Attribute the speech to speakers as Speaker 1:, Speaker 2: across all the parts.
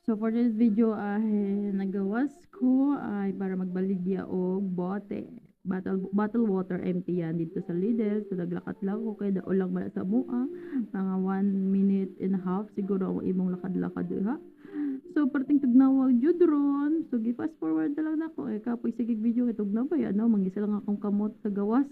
Speaker 1: So for this video ay nagawas ko ay para magbaligya og bote. Bottle water empty yan dito sa Lidl. So naglakat lang ko kay daulang man sa mua. Mga 1 minute and a half siguro ang imong lakad-lakad ha. So perting tugnawag jud ron. So gi fast forward na lang nako eh kapoy sige video kay tugnaw ba yan no mangisa lang akong kamot sa gawas.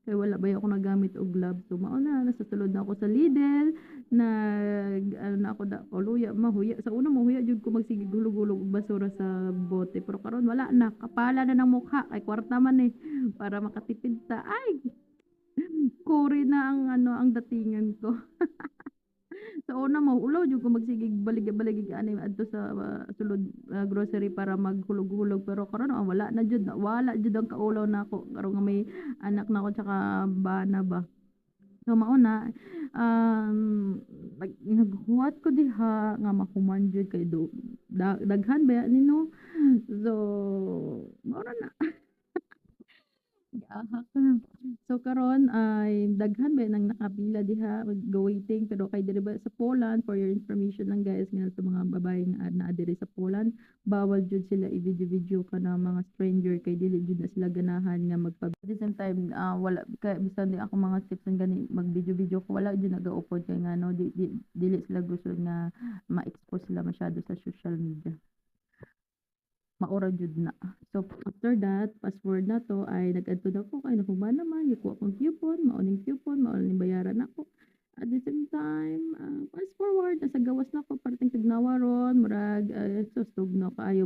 Speaker 1: Kaya wala ba ako nagamit og gloves. So mao na nasa sulod na ako sa Lidl, ano na ako da o luya mahuya. Sa una mahuya jud ko magsigig hulog-hulog og basura sa bote. Pero karon wala na, kapala na ng mukha kay kwarta man eh para makatipid ta. Ay, kuri na ang ano ang datingan ko. Sa una maulaw jud ko magsigig balig-balig ani adto sa sulod grocery para maghulog-hulog pero karon wala na jud wala jud ang kaulaw nako karon nga may anak na ko tsaka bana ba. So mao na naghuwat ko diha nga mahuman jud kay daghan ba nino. So mao na. Giahak ka. So karon ay daghan ba nang nakapila diha waiting pero kay diri ba sa Poland for your information lang guys nga sa mga babae nga naa diri sa Poland bawal jud sila i-video-video ka na mga stranger kay dili jud na sila ganahan nga at the same time wala kay bisan di ako mga tips ang gani mag-video-video ko wala jud nagaupod kay nga no dili sila gusto nga ma-expose sila masyado sa social media. Maura jud na. So, after that, fast forward na 'to ay nag-adto na ko kay nahuman naman gikuha kong coupon, mao ning bayaran nako. At the same time, fast forward nasa gawas na ko perting Tugnawa ron murag sus tugnaw kaayo